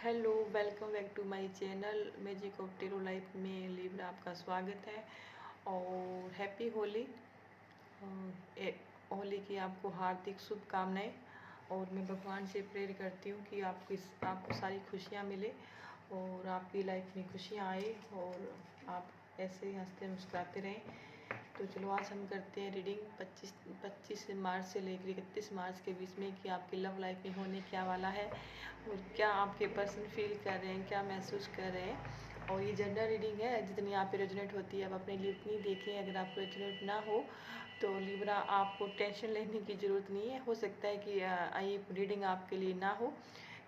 Hello, welcome back to my channel magic of tarot life में Libra आपका स्वागत है और हैप्पी होली। होली की आपको हार्दिक शुभकामनाएं। और मैं भगवान से प्रेयर करती हूँ कि आपको सारी खुशियाँ मिले और आपकी लाइफ में खुशियाँ आए और आप ऐसे ही हंसते मुस्कुराते रहें। तो चलो आज हम करते हैं रीडिंग 25 मार्च से लेकर 31 मार्च के बीच में कि आपकी लव लाइफ में होने क्या वाला है और क्या आपके पर्सन फील कर रहे हैं, क्या महसूस कर रहे हैं। और ये जनरल रीडिंग है, जितनी आप पे रेजोनेट होती है आप अपने लिए उतनी देखें। अगर आपको रेजोनेट ना हो तो लिब्रा आपको टेंशन लेने की ज़रूरत नहीं है। हो सकता है कि ये रीडिंग आपके लिए ना हो।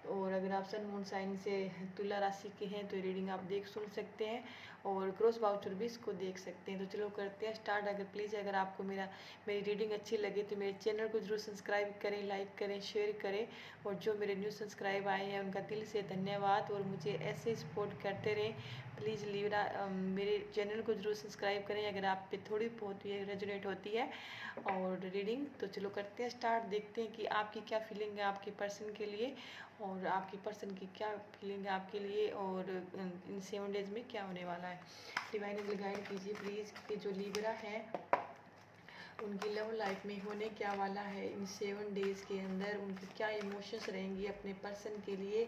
और अगर आप सन मून साइन से तुला राशि के हैं तो रीडिंग आप सुन सकते हैं और क्रॉस वाउचर भी इसको देख सकते हैं। तो चलो करते हैं स्टार्ट। अगर आपको मेरी रीडिंग अच्छी लगे तो मेरे चैनल को जरूर सब्सक्राइब करें, लाइक करें, शेयर करें। और जो मेरे न्यू सब्सक्राइब आए हैं उनका दिल से धन्यवाद और मुझे ऐसे सपोर्ट करते रहें। प्लीज़ लिब्रा मेरे चैनल को जरूर सब्सक्राइब करें अगर आप पे थोड़ी बहुत ये रेजोनेट होती है और रीडिंग। तो चलो करते हैं स्टार्ट, देखते हैं कि आपकी क्या फीलिंग है आपके पर्सन के लिए और आपकी पर्सन की क्या फीलिंग है आपके लिए और इन 7 डेज में क्या होने वाला है। डिवाइन एंजल गाइड कीजिए प्लीज़ कि जो लिब्रा है उनकी लव लाइफ में होने क्या वाला है इन 7 डेज के अंदर। उनकी क्या इमोशंस रहेंगी अपने पर्सन के लिए,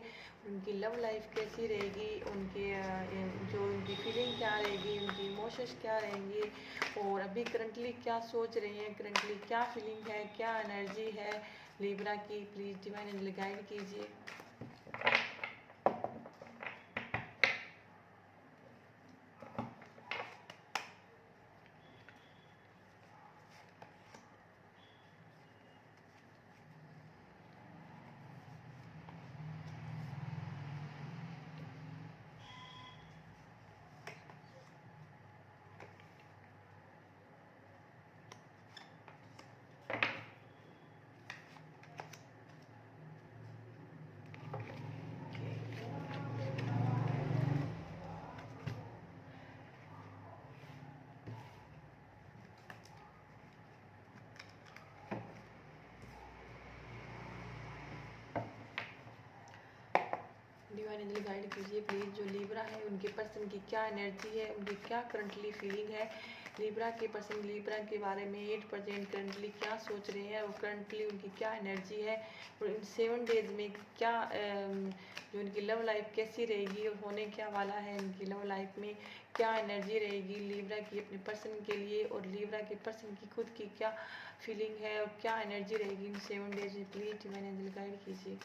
उनकी लव लाइफ कैसी रहेगी, उनके जो उनकी फीलिंग क्या रहेगी, उनकी इमोशंस क्या रहेंगी और अभी करंटली क्या सोच रहे हैं, करंटली क्या फीलिंग है, क्या एनर्जी है लिब्रा की। प्लीज़ डिवाइन एंजल गाइड कीजिए। डिवाइन एंजल गाइड कीजिए प्लीज़ जो लिब्रा है उनके पर्सन की क्या एनर्जी है, उनकी क्या करंटली फीलिंग है। लिब्रा के पर्सन लिब्रा के बारे में 8% करंटली क्या सोच रहे हैं और करंटली उनकी क्या एनर्जी है और इन 7 डेज में क्या जो उनकी लव लाइफ कैसी रहेगी और होने क्या वाला है उनकी लव लाइफ में, क्या एनर्जी रहेगी लिब्रा की अपने पर्सन के लिए और लिब्रा के पर्सन की खुद की क्या फीलिंग है और क्या एनर्जी रहेगी इन 7 डेज में। प्लीज़ डिवाइन एंजल गाइड कीजिए।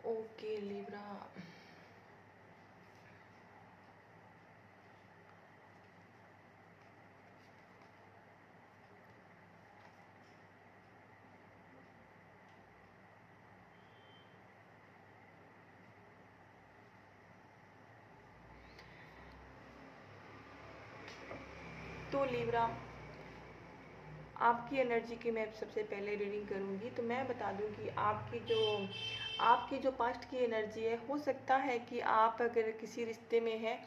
ओके लिब्रा, तो लिब्रा आपकी एनर्जी की मैं सबसे पहले रीडिंग करूंगी। तो मैं बता दूं कि आपकी जो पास्ट की एनर्जी है, हो सकता है कि आप अगर किसी रिश्ते में हैं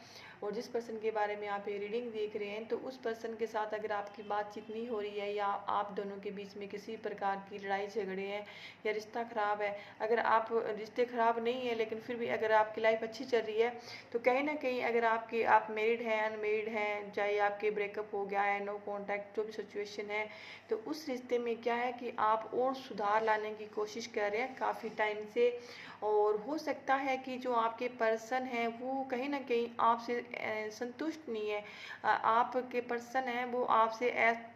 और जिस पर्सन के बारे में आप ये रीडिंग देख रहे हैं तो उस पर्सन के साथ अगर आपकी बातचीत नहीं हो रही है या आप दोनों के बीच में किसी प्रकार की लड़ाई झगड़े हैं या रिश्ता ख़राब है। अगर आप रिश्ते ख़राब नहीं है लेकिन फिर भी अगर आपकी लाइफ अच्छी चल रही है तो कहीं ना कहीं अगर आप मैरिड हैं, अनमेरिड हैं, चाहे आपके ब्रेकअप हो गया है, नो कॉन्टैक्ट, जो भी सिचुएशन है, तो उस रिश्ते में क्या है कि आप और सुधार लाने की कोशिश कर रहे हैं काफ़ी टाइम से। और हो सकता है कि जो आपके पर्सन है वो कहीं ना कहीं आपसे संतुष्ट नहीं है। आपके पर्सन है वो आपसे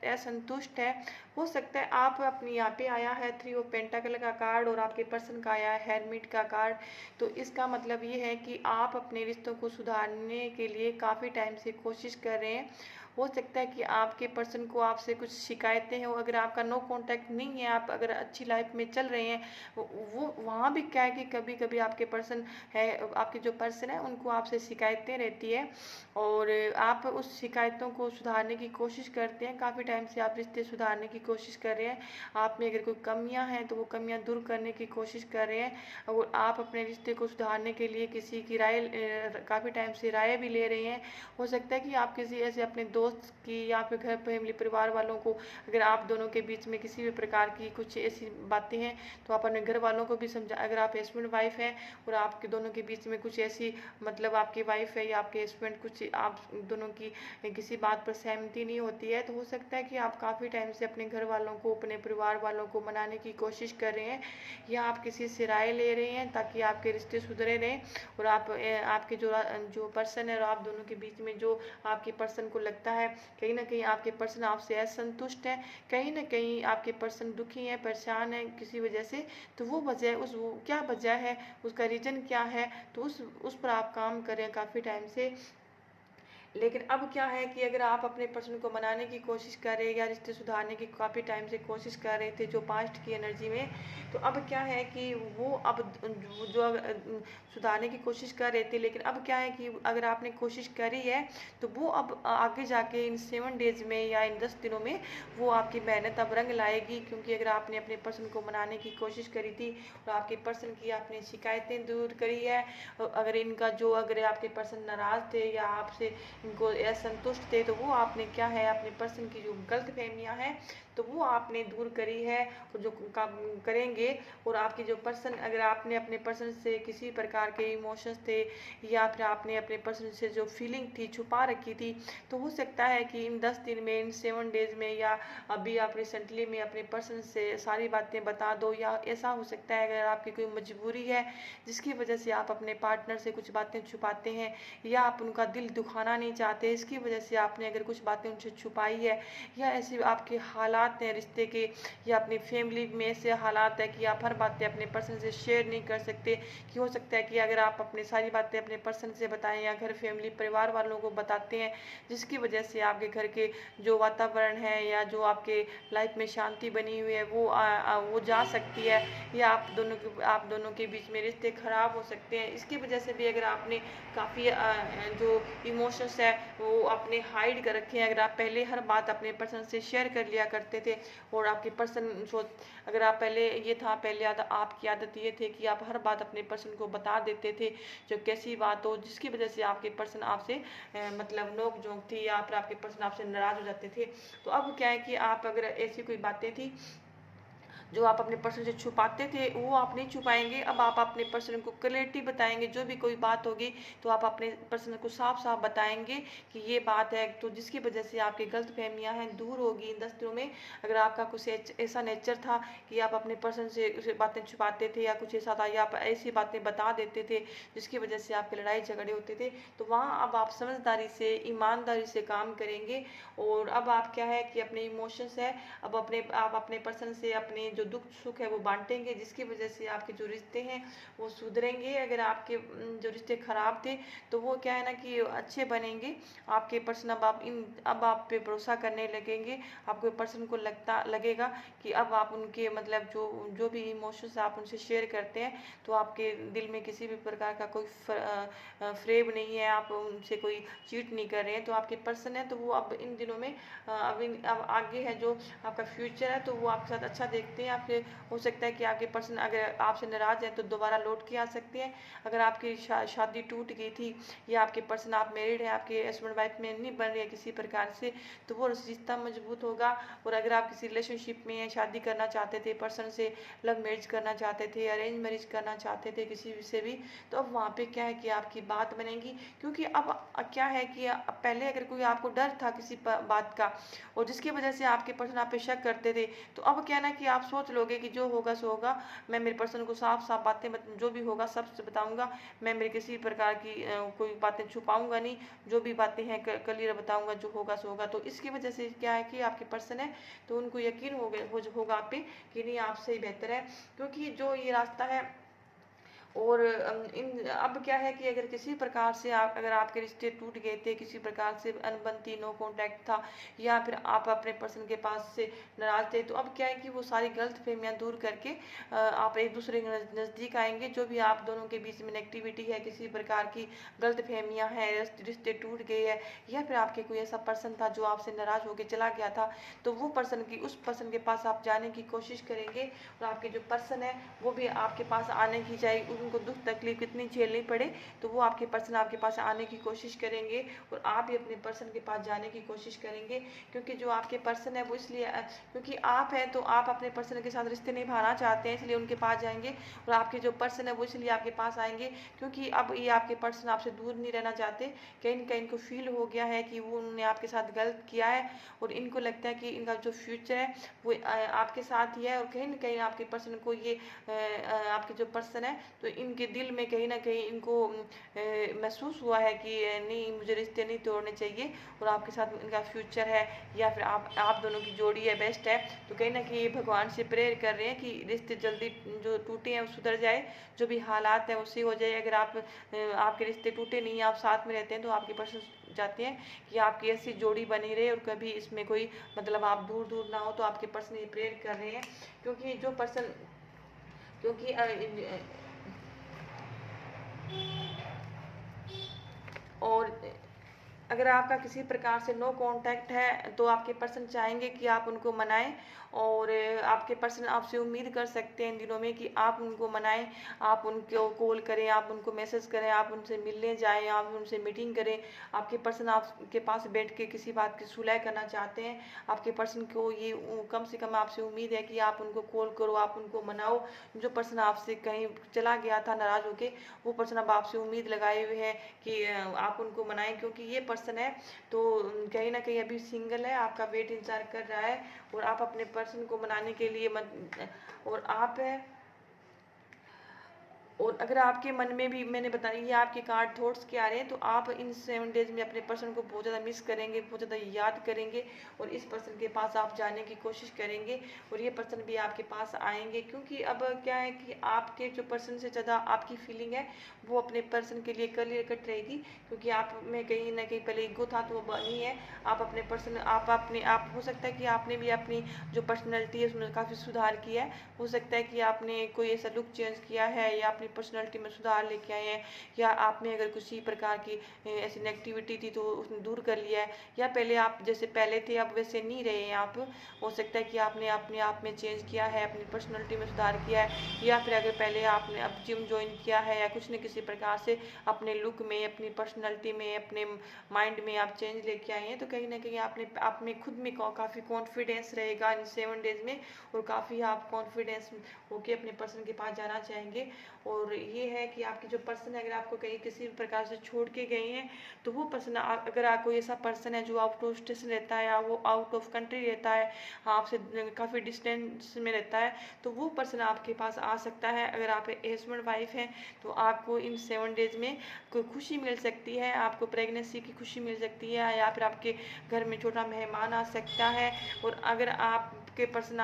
असंतुष्ट है। हो सकता है आप अपनी यहाँ पे आया है 3 ऑफ पेंटाकल का कार्ड और आपके पर्सन का आया है हेरमिट का कार्ड। तो इसका मतलब ये है कि आप अपने रिश्तों को सुधारने के लिए काफ़ी टाइम से कोशिश कर रहे हैं हो सकता है कि आपके पर्सन को आपसे कुछ शिकायतें हो, अगर आपका नो कांटेक्ट नहीं है, आप अगर अच्छी लाइफ में चल रहे हैं, वो वहाँ भी क्या है कि कभी कभी आपके पर्सन है, आपके जो पर्सन है उनको आपसे शिकायतें रहती है और आप उस शिकायतों को सुधारने की कोशिश करते हैं। काफ़ी टाइम से आप रिश्ते सुधारने की कोशिश कर रहे हैं, आप में अगर कोई कमियां हैं तो वो कमियां दूर करने की कोशिश कर रहे हैं और आप अपने रिश्ते को सुधारने के लिए किसी की राय काफ़ी टाइम से राय भी ले रहे हैं। हो सकता है कि आप किसी ऐसे अपने दोस्त की या फिर घर फैमिली परिवार वालों को, अगर आप दोनों के बीच में किसी भी प्रकार की कुछ ऐसी बातें हैं तो आप अपने घर वालों को भी समझा। अगर आप हस्बैंड वाइफ हैं और आपके दोनों के बीच में कुछ ऐसी, मतलब आपकी वाइफ है या आपके हस्बैंड, कुछ आप दोनों की किसी बात पर सहमति नहीं होती है, तो हो सकता है कि आप काफ़ी टाइम से अपने घर वालों को, अपने परिवार वालों को मनाने की कोशिश कर रहे हैं या आप किसी से राय ले रहे हैं ताकि आपके रिश्ते सुधरे रहें और आपके जो पर्सन है और आप दोनों के बीच में जो आपके पर्सन को लगता है कहीं ना कहीं आपके पर्सन आपसे असंतुष्ट है, कहीं ना कहीं आपके पर्सन दुखी है, परेशान है किसी वजह से, तो वो वजह वो क्या वजह है, उसका रीज़न क्या है, तो उस पर आप काम करें काफ़ी टाइम से। लेकिन अब क्या है कि अगर आप अपने पर्सन को मनाने की कोशिश कर रहे हैं या रिश्ते सुधारने की काफ़ी टाइम से कोशिश कर रहे थे जो पास्ट की एनर्जी में, तो अब क्या है कि वो अब जो सुधारने की कोशिश कर रहे थे, लेकिन अब क्या है कि अगर आपने कोशिश करी है तो वो अब आगे जाके इन 7 डेज में या इन 10 दिनों में वो आपकी मेहनत अब रंग लाएगी। क्योंकि अगर आपने अपने पर्सन को मनाने की कोशिश करी थी और आपके पर्सन की आपने शिकायतें दूर करी है, अगर इनका जो, अगर आपके पर्सन नाराज़ थे या आपसे इनको असंतुष्ट थे, तो वो आपने क्या है अपने पर्सन की जो गलत फहमियाँ हैं तो वो आपने दूर करी है और जो काम करेंगे। और आपकी जो पर्सन, अगर आपने अपने पर्सन से किसी प्रकार के इमोशंस थे या फिर आपने अपने पर्सन से जो फीलिंग थी छुपा रखी थी, तो हो सकता है कि इन 10 दिन में, इन 7 डेज में या अभी आप रिसेंटली में अपने पर्सन से सारी बातें बता दो। या ऐसा हो सकता है अगर आपकी कोई मजबूरी है जिसकी वजह से आप अपने पार्टनर से कुछ बातें छुपाते हैं या आप उनका दिल दुखाना नहीं चाहते, इसकी वजह से आपने अगर कुछ बातें उनसे छुपाई है, या ऐसे आपके हालात हैं रिश्ते के या अपनी फैमिली में ऐसे हालात है कि आप हर बातें अपने पर्सन से शेयर नहीं कर सकते, कि हो सकता है कि अगर आप अपनी सारी बातें अपने पर्सन से बताएं या घर फैमिली परिवार वालों को बताते हैं, जिसकी वजह से आपके घर के जो वातावरण है या जो आपके लाइफ में शांति बनी हुई है वो जा सकती है, या आप दोनों के बीच में रिश्ते खराब हो सकते हैं। इसकी वजह से भी अगर आपने काफ़ी जो इमोशंस है वो आपने हाइड कर रखे हैं, अगर आप पहले हर बात अपने पर्सन से शेयर कर लिया करते थे और आपके पर्सन अगर आप पहले ये था, पहले आपकी आदत ये थे कि आप हर बात अपने पर्सन को बता देते थे जो कैसी बात हो, जिसकी वजह से आपके पर्सन आपसे मतलब नोक झोंक थी या फिर आपके पर्सन आपसे नाराज़ हो जाते थे। तो अब क्या है कि आप अगर ऐसी कोई बातें थी जो आप अपने पर्सन से छुपाते थे वो आप नहीं छुपाएंगे, अब आप अपने पर्सन को क्लियरिटी बताएंगे। जो भी कोई बात होगी तो आप अपने पर्सन को साफ साफ बताएंगे कि ये बात है, तो जिसकी वजह से आपकी गलत फहमियाँ हैं दूर होगी इन 10 दिनों में। अगर आपका कुछ ऐसा नेचर था कि आप अपने पर्सन से बातें छुपाते थे या कुछ ऐसा था या आप ऐसी बातें बता देते थे जिसकी वजह से आपके लड़ाई झगड़े होते थे, तो वहाँ अब आप समझदारी से ईमानदारी से काम करेंगे। और अब आप क्या है कि अपने इमोशंस है, अब आप अपने पर्सन से अपने जो दुख सुख है वो बांटेंगे, जिसकी वजह से आपके जो रिश्ते हैं वो सुधरेंगे। अगर आपके जो रिश्ते खराब थे तो वो क्या है ना कि अच्छे बनेंगे। आपके पर्सन अब आप पे भरोसा करने लगेंगे। आपके पर्सन को लगेगा कि अब आप उनके मतलब जो भी इमोशंस आप उनसे शेयर करते हैं तो आपके दिल में किसी भी प्रकार का कोई फ्रेब नहीं है, आप उनसे कोई चीट नहीं कर रहे हैं। तो आपके पर्सन है तो वो अब इन दिनों में अब आगे है जो आपका फ्यूचर है तो वो आपके साथ अच्छा देखते हैं। आपके हो सकता है कि आपके पर्सन अगर आपसे नाराज़ हैं तो दोबारा लौट के आ सकते हैं। अगर आपकी शादी टूट गई थी या आपके पर्सन, आप मैरिड हैं, आपके हस्बैंड वाइफ में नहीं बन रही है किसी प्रकार से, तो वो रिश्ता मजबूत होगा। और अगर आप किसी रिलेशनशिप में शादी करना चाहते थे पर्सन से, लव मैरिज करना चाहते थे, अरेंज मैरिज करना चाहते थे किसी से भी, तो अब वहाँ पे क्या है कि आपकी बात बनेगी। क्योंकि अब क्या है कि पहले अगर कोई आपको डर था किसी बात का और जिसकी वजह से आपके पर्सन आप पे शक करते थे, तो अब क्या ना कि आप सोच लोगे कि जो होगा सो होगा, मैं मेरे पर्सन को साफ साफ बातें जो भी होगा सब बताऊंगा, मैं मेरे किसी प्रकार की कोई बातें छुपाऊंगा नहीं, जो भी बातें हैं क्लियर बताऊंगा, जो होगा सो होगा। तो इसकी वजह से क्या है कि आपके पर्सन है तो उनको यकीन होगा आप पे कि नहीं आप से ही बेहतर है। क्योंकि जो ये रास्ता है और इन अब क्या है कि अगर किसी प्रकार से अगर आपके रिश्ते टूट गए थे, किसी प्रकार से अनबनती नो कांटेक्ट था, या फिर आप अपने पर्सन के पास से नाराज थे, तो अब क्या है कि वो सारी गलत फहमियाँ दूर करके आप एक दूसरे के नज़दीक आएंगे। जो भी आप दोनों के बीच में नेगेटिविटी है, किसी प्रकार की गलत फहमियाँ हैं, रिश्ते टूट गए हैं, या फिर आपके कोई ऐसा पर्सन था जो आपसे नाराज होकर चला गया था, तो वो उस पर्सन के पास आप जाने की कोशिश करेंगे। और आपके जो पर्सन है वो भी आपके पास आने की, चाहे उनको दुख तकलीफ कितनी झेलनी पड़े, तो वो आपके पर्सन आपके पास आने की कोशिश करेंगे, और आप भी अपने पर्सन के पास जाने की कोशिश करेंगे। क्योंकि जो आपके पर्सन है वो इसलिए क्योंकि आप हैं तो आप अपने पर्सन के साथ रिश्ते निभाना चाहते हैं, इसलिए उनके पास जाएंगे। और आपके जो पर्सन है वो इसलिए आपके पास आएंगे क्योंकि अब ये आपके पर्सन आपसे दूर नहीं रहना चाहते। कहीं ना कहीं इनको फील हो गया है कि वो उन्होंने आपके साथ गलत किया है, और इनको लगता है कि इनका जो फ्यूचर है वो आपके साथ ही है। और कहीं ना कहीं आपके पर्सन को ये आपके जो पर्सन है तो इनके दिल में कहीं ना कहीं इनको महसूस हुआ है कि नहीं, मुझे रिश्ते नहीं तोड़ने चाहिए, और आपके साथ इनका फ्यूचर है, या फिर आप दोनों की जोड़ी है, बेस्ट है। तो कहीं ना कहीं ये भगवान से प्रेयर कर रहे हैं कि रिश्ते जल्दी जो टूटे हैं वो सुधर जाए, जो भी हालात हैं उससे हो जाए। अगर आपके रिश्ते टूटे नहीं, आप साथ में रहते हैं, तो आपके पर्सन चाहते हैं कि आपकी ऐसी जोड़ी बनी रहे और कभी इसमें कोई मतलब आप दूर दूर ना हो। तो आपके पर्सन ये प्रेयर कर रहे हैं क्योंकि जो पर्सन क्योंकि और अगर आपका किसी प्रकार से नो कांटेक्ट है तो आपके पर्सन चाहेंगे कि आप उनको मनाएं, और आपके पर्सन आपसे उम्मीद कर सकते हैं इन दिनों में कि आप उनको मनाएं, आप उनको कॉल करें, आप उनको मैसेज करें, आप उनसे मिलने जाएं, आप उनसे मीटिंग करें। आपके पर्सन आपके पास बैठ के किसी बात की सुलह करना चाहते हैं। आपके पर्सन को ये कम से कम आपसे उम्मीद है कि आप उनको कॉल करो, आप उनको मनाओ। जो पर्सन आपसे कहीं चला गया था नाराज होके, वो पर्सन अब आपसे उम्मीद लगाए हुए हैं कि आप उनको मनाएं। क्योंकि ये पर्सन है तो कहीं ना कहीं अभी सिंगल है, आपका वेट इंतजार कर रहा है, और आप अपने पर्सन को मनाने के लिए और आप है। और अगर आपके मन में भी, मैंने बताया ये आपके कार्ड थॉट्स के आ रहे हैं, तो आप इन 7 डेज में अपने पर्सन को बहुत ज़्यादा मिस करेंगे, बहुत ज़्यादा याद करेंगे, और इस पर्सन के पास आप जाने की कोशिश करेंगे, और ये पर्सन भी आपके पास आएंगे। क्योंकि अब क्या है कि आपके जो पर्सन से ज़्यादा आपकी फीलिंग है वो अपने पर्सन के लिए क्लियर कट रहेगी। क्योंकि आप में कहीं ना कहीं पहले ईगो था तो वो नहीं है। आप अपने पर्सन आप हो सकता है कि आपने भी अपनी जो पर्सनैलिटी है उसमें काफ़ी सुधार किया है। हो सकता है कि आपने कोई ऐसा लुक चेंज किया है, या अपनी पर्सनैलिटी में सुधार लेके आए हैं, या आप में अगर किसी प्रकार की ऐसी नेगेटिविटी थी तो उसने दूर कर लिया है, या पहले आप जैसे पहले थे अब वैसे नहीं रहे हैं आप। हो सकता है कि आपने अपने आप में चेंज किया है, अपनी पर्सनैलिटी में सुधार किया है, या फिर अगर पहले आपने अब जिम ज्वाइन किया है, या कुछ न किसी प्रकार से अपने लुक में, अपनी पर्सनैलिटी में, अपने माइंड में आप चेंज लेके आए हैं। तो कहीं ना कहीं आपने आप में खुद में काफ़ी कॉन्फिडेंस रहेगा इन 7 डेज में, और काफ़ी आप कॉन्फिडेंस होके अपने पर्सन के पास जाना चाहेंगे। और ये है कि आपके जो पर्सन है अगर आपको कहीं किसी भी प्रकार से छोड़ के गए हैं, तो वो पर्सन अगर कोई ऐसा पर्सन है जो आउट ऑफ स्टेशन रहता है, या वो आउट ऑफ कंट्री रहता है, आपसे काफ़ी डिस्टेंस में रहता है, तो वो पर्सन आपके पास आ सकता है। अगर आप हस्बैंड वाइफ हैं तो आपको इन 7 डेज में कोई खुशी मिल सकती है, आपको प्रेगनेंसी की खुशी मिल सकती है, या फिर आपके घर में छोटा मेहमान आ सकता है। और अगर आपके पर्सन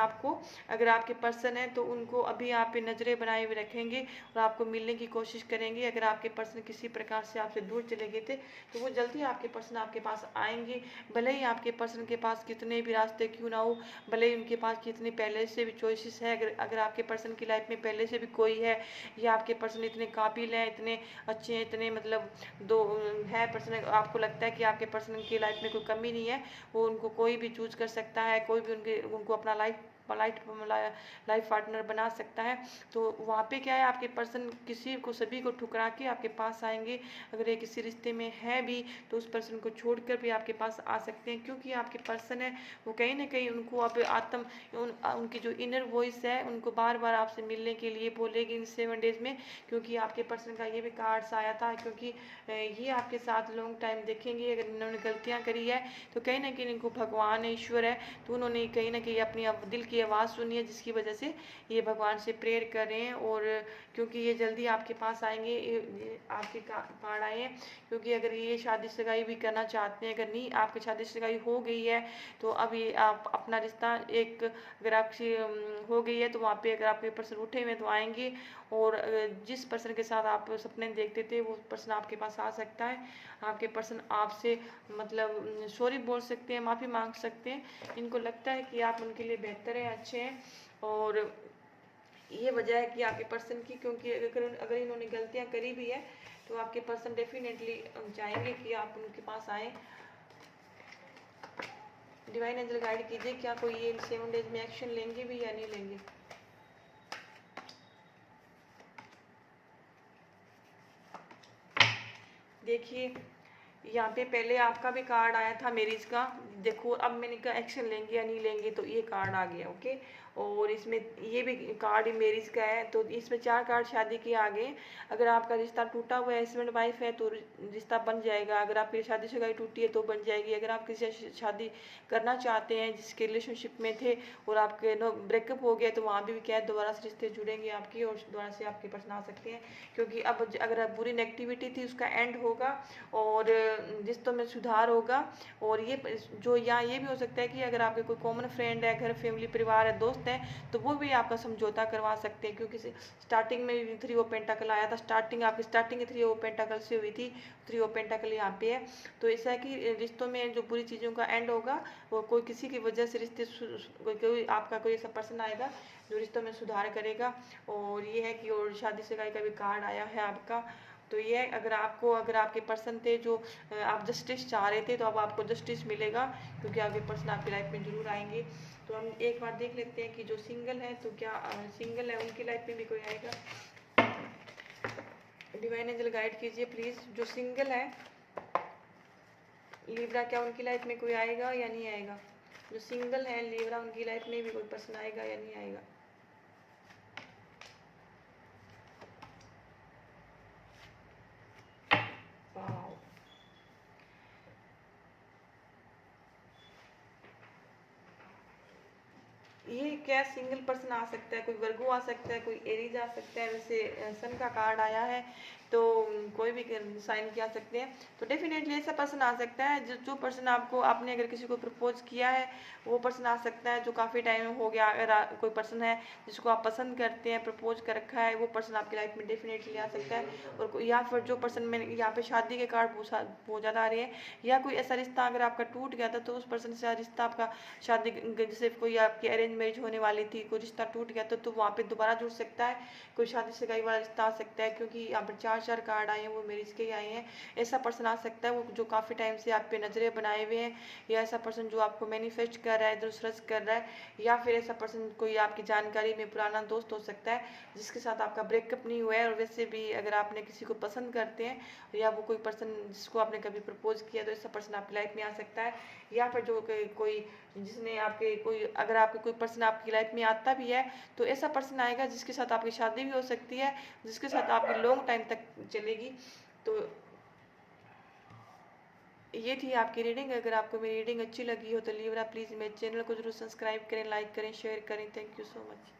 अगर आपके पर्सन है तो उनको अभी आप पे नज़रें बनाए हुए रखेंगे, और आपको मिलने की कोशिश करेंगे। अगर आपके पर्सन किसी प्रकार से आपसे दूर चले गए थे तो वो जल्दी आपके पर्सन आपके पास आएंगे। भले ही आपके पर्सन के पास कितने भी रास्ते क्यों ना हो, भले ही उनके पास कितने पहले से भी चॉइसेस है, अगर आपके पर्सन की लाइफ में पहले से भी कोई है, या आपके पर्सन इतने काबिल हैं, इतने अच्छे हैं, इतने मतलब दो है पर्सन, आपको लगता है कि आपके पर्सन की लाइफ में कोई कमी नहीं है, वो उनको कोई भी चूज कर सकता है, कोई भी उनको अपना लाइफ पार्टनर बना सकता है। तो वहाँ पे क्या है, आपके पर्सन सभी को ठुकरा के आपके पास आएंगे। अगर ये किसी रिश्ते में है भी तो उस पर्सन को छोड़कर भी आपके पास आ सकते हैं। क्योंकि आपके पर्सन है वो कहीं ना कहीं उनको अब उनकी जो इनर वॉइस है उनको बार बार आपसे मिलने के लिए बोलेगी इन 7 डेज में। क्योंकि आपके पर्सन का ये भी कार्ड्स आया था, क्योंकि ये आपके साथ लॉन्ग टाइम देखेंगे। अगर इन्होंने गलतियाँ करी है तो कहीं ना कहीं इनको भगवान है, ईश्वर है, तो उन्होंने कहीं ना कहीं अपनी दिल की आवाज़ सुनी है, जिसकी वजह से ये भगवान से प्रेयर कर रहे हैं। और क्योंकि ये जल्दी आपके पास आएंगे, ये आपके कार्ड आए हैं। क्योंकि अगर ये शादी सगाई भी करना चाहते हैं, अगर नहीं आपकी शादी सगाई हो गई है तो अब ये आप अपना रिश्ता अगर आपकी हो गई है तो वहाँ पे अगर आपके पर्सन उठे हुए तो आएंगे। और जिस पर्सन के साथ आप सपने देखते थे वो पर्सन आपके पास आ सकता है। आपके पर्सन आपसे मतलब सॉरी बोल सकते हैं, माफ़ी मांग सकते हैं। इनको लगता है कि आप उनके लिए बेहतर हैं, अच्छे हैं, और ये वजह है कि आपके पर्सन की, क्योंकि अगर इन्होंने गलतियां करी भी है तो आपके पर्सन डेफिनेटली चाहेंगे कि आप उनके पास आए। डिवाइन एंजल गाइड कीजिए, क्या कोई ये 7 डेज में एक्शन लेंगे भी या नहीं लेंगे। देखिए यहाँ पे पहले आपका भी कार्ड आया था मैरिज का। देखो अब मैंने कहा एक्शन लेंगे या नहीं लेंगे, तो ये कार्ड आ गया। ओके, और इसमें ये भी कार्ड मैरिज का है, तो इसमें 4 कार्ड शादी के आ गए। अगर आपका रिश्ता टूटा हुआ है, हस्बैंड वाइफ है, तो रिश्ता बन जाएगा। अगर आपकी शादी सगाई टूटी है तो बन जाएगी। अगर आप किसी से शादी करना चाहते हैं जिसके रिलेशनशिप में थे और आपके नो ब्रेकअप हो गया, तो वहाँ भी क्या है, दोबारा से रिश्ते जुड़ेंगे आपकी और दोबारा से आपके पर्सन आ सकते हैं। क्योंकि अब अगर बुरी नेगेटिविटी थी उसका एंड होगा और रिश्तों में सुधार होगा। और ये जो यहाँ ये भी हो सकता है कि अगर आपके कोई कॉमन फ्रेंड है, घर फैमिली परिवार है, दोस्त है, तो वो भी आपका समझौता करवा सकते हैं। क्योंकि स्टार्टिंग में 3 ऑफ पेंटाकल आया था, आपकी स्टार्टिंग 3 ऑफ पेंटाकल से हुई थी, 3 ऑफ पेंटाकल यहाँ पे है। तो ऐसा है कि रिश्तों में जो बुरी चीज़ों का एंड होगा, वो कोई किसी की वजह से रिश्ते कोई आपका कोई ऐसा पर्सन आएगा जो रिश्तों में सुधार करेगा। और ये है कि और शादी सगाई का भी कार्ड आया है आपका। तो ये अगर आपके पर्सन थे जो आप जस्टिस चाह रहे थे, तो अब आपको जस्टिस मिलेगा, क्योंकि आपके पर्सन आपकी लाइफ में जरूर आएंगे। तो हम एक बार देख लेते हैं कि जो सिंगल है, तो क्या सिंगल है उनकी लाइफ में भी कोई आएगा। डिवाइन एंजल गाइड कीजिए प्लीज, जो सिंगल है लिब्रा, क्या उनकी लाइफ में कोई आएगा या नहीं आएगा। जो सिंगल है लिब्रा, उनकी लाइफ में भी कोई पर्सन आएगा या नहीं आएगा। ये क्या सिंगल पर्सन आ सकता है, कोई वर्गो आ सकता है, कोई एरीज आ सकता है। वैसे सन का कार्ड आया है, तो कोई भी साइन किया सकते हैं। तो डेफिनेटली ऐसा पर्सन आ सकता है जो पर्सन आपने अगर किसी को प्रपोज किया है, वो पर्सन आ सकता है। जो काफ़ी टाइम हो गया, अगर कोई पर्सन है जिसको आप पसंद करते हैं, प्रपोज कर रखा है, वो पर्सन आपकी लाइफ में डेफिनेटली आ सकता है। और या फिर जो पर्सन में यहाँ पे शादी के कार्ड बहुत ज़्यादा आ रहे हैं, या कोई ऐसा रिश्ता अगर आपका टूट गया था, तो उस पर्सन से रिश्ता आपका शादी जैसे कोई आपकी अरेंज मैरिज होने वाली थी, कोई रिश्ता टूट गया तो वहाँ पे दोबारा जुड़ सकता है। कोई शादी सगाई वाला रिश्ता आ सकता है, क्योंकि यहाँ पर 4 कार्ड आए हैं, वो मैरिज के ही आए हैं। ऐसा पर्सन आ सकता है वो जो काफ़ी टाइम से आप पे नजरें बनाए हुए हैं, या ऐसा पर्सन जो आपको मैनिफेस्ट कर रहा है, इधर सर्च कर रहा है, या फिर ऐसा पर्सन कोई आपकी जानकारी में पुराना दोस्त हो सकता है जिसके साथ आपका ब्रेकअप नहीं हुआ है। और वैसे भी अगर आपने किसी को पसंद करते हैं, या वो कोई पर्सन जिसको आपने कभी प्रपोज किया, तो ऐसा पर्सन आपकी लाइफ में आ सकता है। या फिर जो कोई जिसने आपके कोई अगर आपके कोई पर्सन आपकी लाइफ में आता भी है, तो ऐसा पर्सन आएगा जिसके साथ आपकी शादी भी हो सकती है, जिसके साथ आपकी लॉन्ग टाइम तक चलेगी। तो ये थी आपकी रीडिंग। अगर आपको मेरी रीडिंग अच्छी लगी हो तो लिब्रा प्लीज़ मेरे चैनल को जरूर सब्सक्राइब करें, लाइक करें, शेयर करें। Thank you so much.